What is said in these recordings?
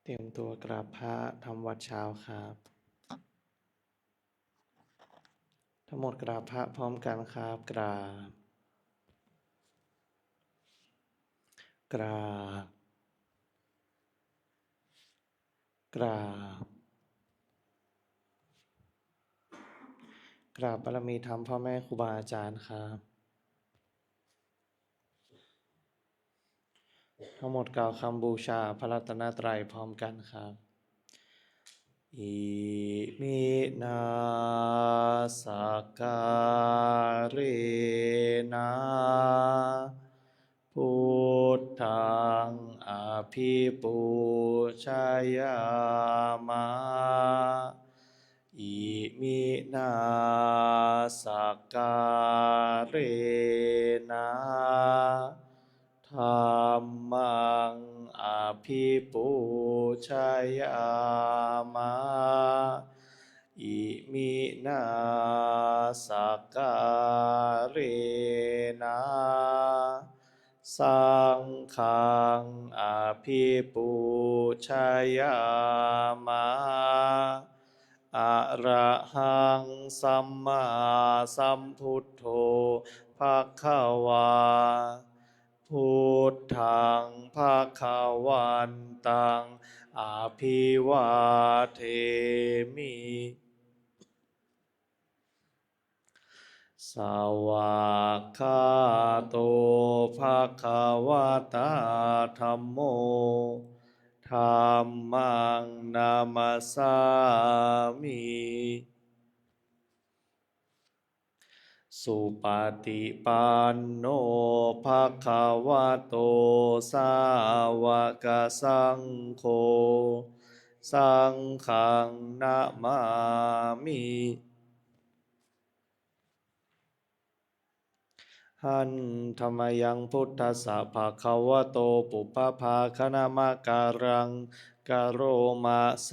เตรียมตัวกราบพระทำวัดเช้าครับ ทั้งหมดกราบพระพร้อมกันครับกราบกราบกราบกราบบารมีธรรมพ่อแม่ครูบาอาจารย์ครับ ทั้งหมดกล่าวคำบูชาพระรัตนตรัยพร้อมกันครับอิมินาสการนะพุทธังอภิปูชยามะอิมินาสการนะธัมมังอภิปูชยามะอิมินาสการนะสังฆังอภิปูชยามะอะระหังสัมมาสัมพุทโธภควาพุทธังภวันตังอภิวาเทมิสวากขาโตภควตาธัมโมธัมมังนามัสสามิสุปฏิปันโนภควโตสาวกสังโฆสังฆังนะมามิหันธรรมยังพุทธัสสะภะคะวะโตปุพพภาคณมะการังกะโรมะเซ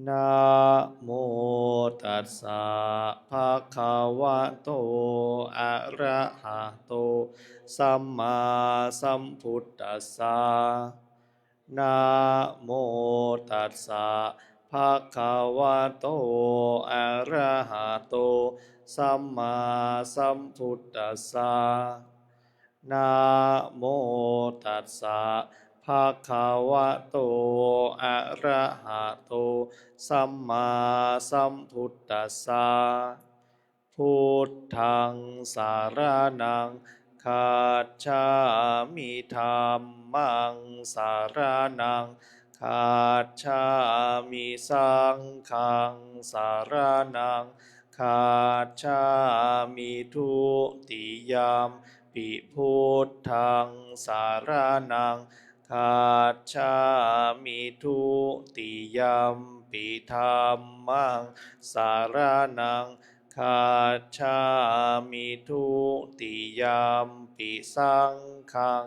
นะโมตัสสะภะคะวะโตอะระหะโตสัมมาสัมพุทธัสสะนะโมตัสสะภะคะวะโตอะระหะโตสัมมาสัมพุทธัสสะนะโมตัสสะภะคะวะโตอะระหะโตสัมมาสัมพุทธัสสะพุทธังสารนังคัจฉามิธัมมังสารนังคัจฉามิสังฆังสารนังคัจฉามิทุติยมปิพุทธังสารนังคัจฉามิทุติยมปิธัมมังสารนังคัจฉามิทุติยมปิสังฆัง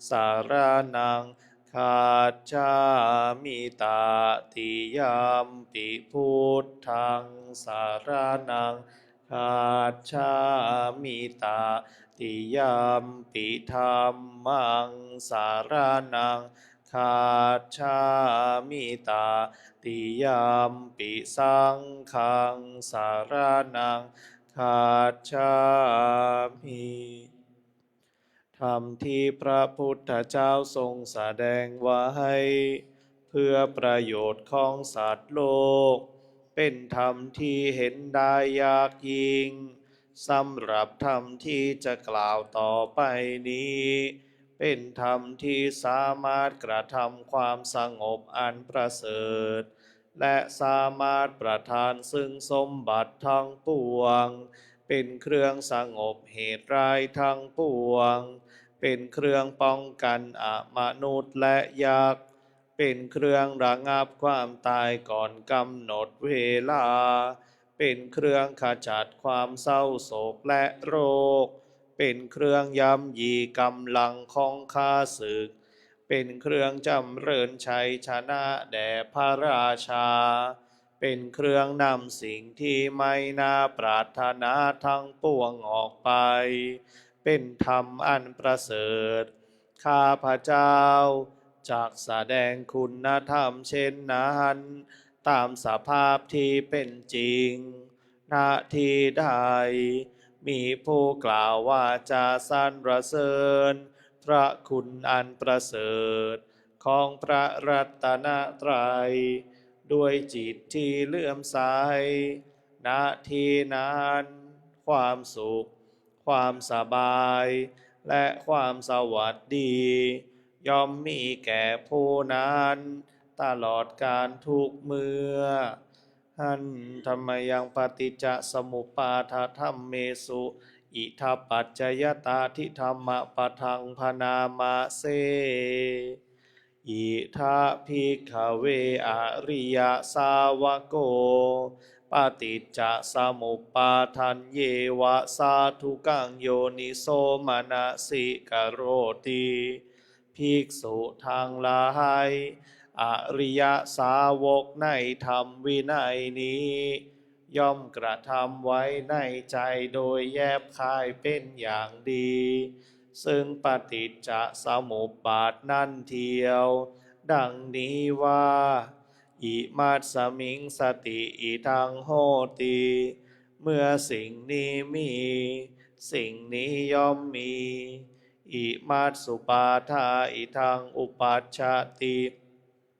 สารนังคัจฉามิตติยมปิพุทธังสารนังคัจฉามิตติยมปิธัมมังสารนังคัจฉามิตติยมปิสังฆังสารนังคัจฉามิธรรมที่พระพุทธเจ้าทรงแสดงไว้เพื่อประโยชน์ของสัตว์โลกเป็นธรรมที่เห็นได้ยากยิ่งสำหรับธรรมที่จะกล่าวต่อไปนี้เป็นธรรมที่สามารถกระทำความสงบอันประเสริฐและสามารถประทานซึ่งสมบัติทั้งปวงเป็นเครื่องสงบเหตุร้ายทั้งปวงเป็นเครื่องป้องกันอมนุษย์และยักษ์เป็นเครื่องระงับความตายก่อนกำหนดเวลาเป็นเครื่องขจัดความเศร้าโศกและโรคเป็นเครื่องย้ำยีกำลังของข้าศึกเป็นเครื่องจำเริญชัยชนะแด่พระราชาเป็นเครื่องนำสิ่งที่ไม่น่าปรารถนาทั้งปวงออกไปเป็นธรรมอันประเสริฐข้าพระเจ้า จักแสดงคุณธรรมเช่นนั้นตามสภาพที่เป็นจริงณที่ใดมีผู้กล่าวว่าจะสรรเสริญพระคุณอันประเสริฐของพระรัตนตรัยด้วยจิตที่เลื่อมใสณที่นั้นความสุขความสบายและความสวัสดีย่อมมีแก่ผู้นั้นตลอดกาลทุกเมื่อหันธรรมยังปฏิจจสมุปบาทธรรมเมสุอิทัปปัจจยตาทิธรรมปะทังพนามาเสอิทาภิกขเวอริยสาวโกปฏิจจสมุปบาทันเยวะสาธุกังโยนิโสมนสิกโรติภิกษุทางหลายอริยสาวกในธรรมวินัยนี้ย่อมกระทำไว้ในใจโดยแยบคายเป็นอย่างดีซึ่งปฏิจจสมุปบาทนั่นเทียวดังนี้ว่าอิมัสสมิงสติอิทังโหติเมื่อสิ่งนี้มีสิ่งนี้ย่อมมีอิมัสสุปาทาอิทังอุปัชชติ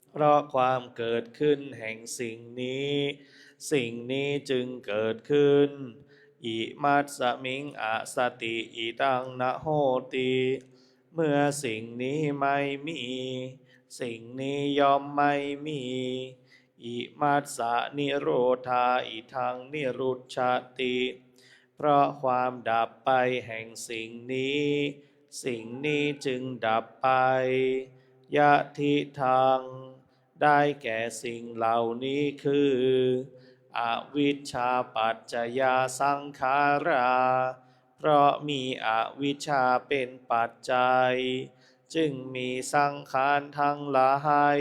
เพราะความเกิดขึ้นแห่งสิ่งนี้สิ่งนี้จึงเกิดขึ้นอิมัสสมิงอสติอิทังนะโหติเมื่อสิ่งนี้ไม่มีสิ่งนี้ย่อมไม่มีอิมัสสะนิโรธาอิทังนิรุชชติเพราะความดับไปแห่งสิ่งนี้สิ่งนี้จึงดับไปยะทิทังได้แก่สิ่งเหล่านี้คืออวิชชาปัจจยาสังขาราเพราะมีอวิชชาเป็นปัจจัยจึงมีสังขารทั้งหลาย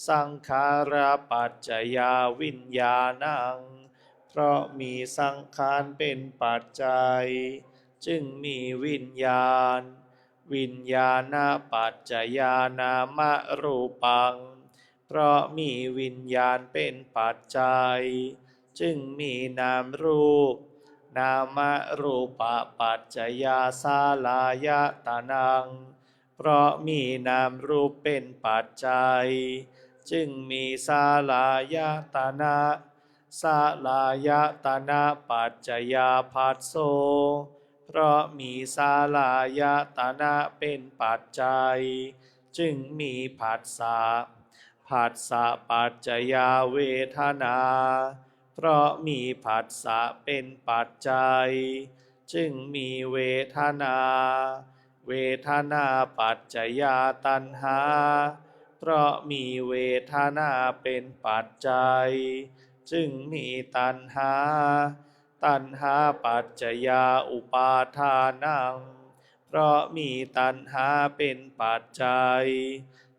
สังขาราปัจจยาวิญญาณังเพราะมีสังขารเป็นปัจจัยจึงมีวิญญาณวิญญาณปัจจยานามรูปังเพราะมีวิญญาณเป็นปัจจัยจึงมีนามรูปนามรูปปัจจยาสาลายตนังเพราะมีนามรูปเป็นปัจจัยจึงมีสาลายตนะสาลายตนะปัจจยาภัสโสเพราะมีสาลายตนะเป็นปัจจัยจึงมีผัสสะผัสสะปัจจยาเวทนาเพราะมีผัสสะเป็นปัจจัยจึงมีเวทนาเวทนาปัจจยาตัณหาเพราะมีเวทนาเป็นปัจจัยจึงมีตัณหาตัณหาปัจจยาอุปาทานังเพราะมีตัณหาเป็นปัจจัย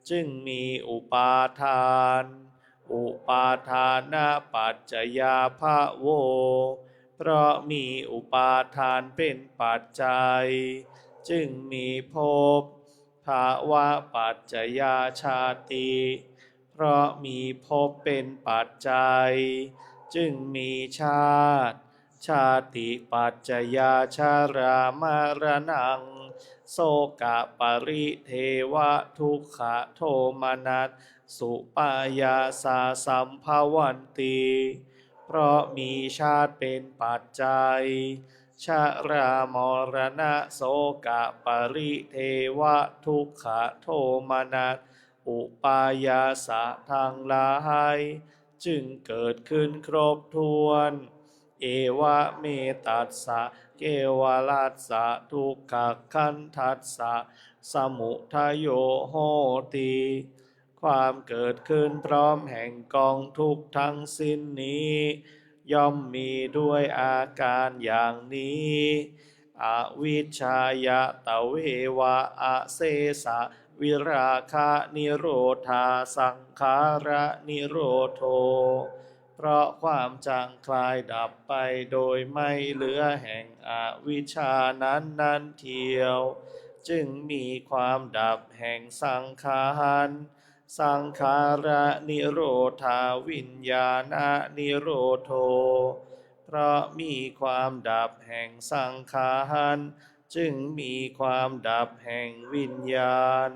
จึงมีอุปาทานอุปาทานะปัจจยาภโวเพราะมีอุปาทานเป็นปัจจัยจึงมีภพภาวะปัจจยาชาติเพราะมีภพเป็นปัจจัยจึงมีชาติชาติปัจจยาชารามรณังโสกะปริเทวะทุกขโทมนัสสุปายาสาสัมภวันติเพราะมีชาติเป็นปัจจัยชรามรณะโสกะปริเทวะทุกขโทมนัสอุปายาสะทางหลายจึงเกิดขึ้นครบถ้วนเอวะเมตัสสะเกวลัสสะทุกขขันธัสสะสมุทัยโยโหติความเกิดขึ้นพร้อมแห่งกองทุกข์ทั้งสิ้นนี้ย่อมมีด้วยอาการอย่างนี้อวิชชายะตะเววะอะเสสะวิราคะนิโรธาสังขาระนิโรโธเพราะความจางคลายดับไปโดยไม่เหลือแห่งอวิชชานั้นเทียว จึงมีความดับแห่งสังขารสังขาระนิโรธาวิญญาณนิโรโธเพราะมีความดับแห่งสังขารจึงมีความดับแห่งวิญญาณ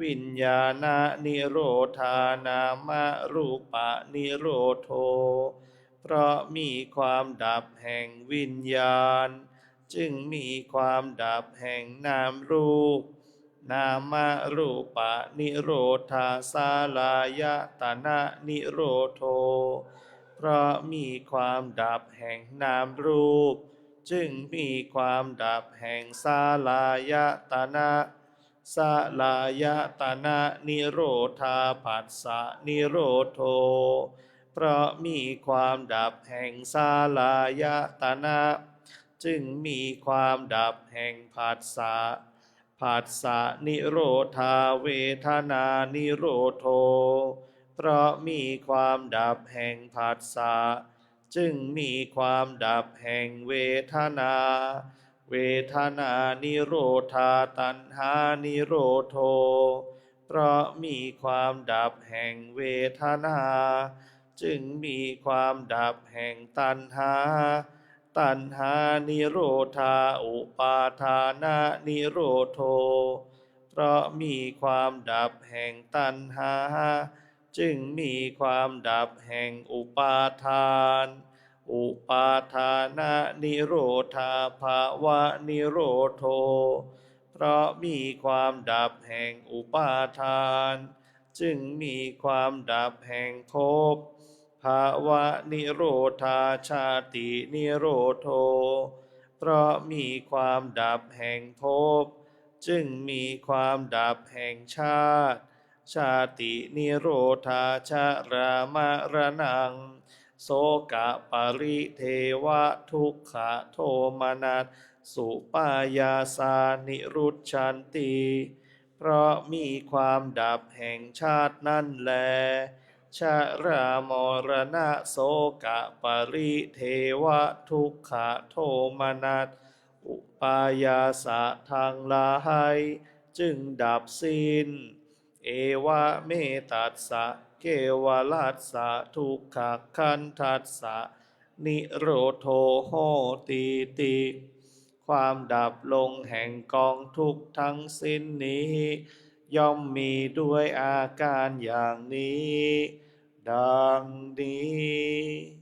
วิญญาณนิโรธานามรูปะนิโรโธเพราะมีความดับแห่งวิญญาณจึงมีความดับแห่งนามรูปนามรูปะนิโรธาสาลายตนะนิโรโธเพราะมีความดับแห่งนามรูปจึงมีความดับแห่งสาลายตนะสาลายตนะนิโรธาปัสสะนิโรโธเพราะมีความดับแห่งสาลายตนะจึงมีความดับแห่งผัสสะผัสสะนิโรธาเวทนานิโรโธเพราะมีความดับแห่งผัสสะจึงมีความดับแห่งเวทนาเวทนานิโรธาตัณหานิโรโธเพราะมีความดับแห่งเวทนาจึงมีความดับแห่งตัณหาตัณหานิโรธาอุปาทานานิโรโธเพราะมีความดับแห่งตัณหาจึงมีความดับแห่งอุปาทานอุปาทานานิโรธาภาวะนิโรโธเพราะมีความดับแห่งอุปาทานจึงมีความดับแห่งภพภาวะนิโรธาชาตินิโรโธเพราะมีความดับแห่งภพจึงมีความดับแห่งชาติชาตินิโรธาชรามรณังโสกะปริเทวะทุกขโทมนัสสุปายาสานิรุชชันติเพราะมีความดับแห่งชาตินั่นแลชรามรณะโสกะปริเทวะทุกขโทมนัสอุปายาสะทางหลายจึงดับสิ้นเอวะเมตัสสะเกวลัสสะทุกขคันทัสสะนิโรโธโหติติความดับลงแห่งกองทุกข์ทั้งสิ้นนี้ย่อมมีด้วยอาการอย่างนี้ดังนี้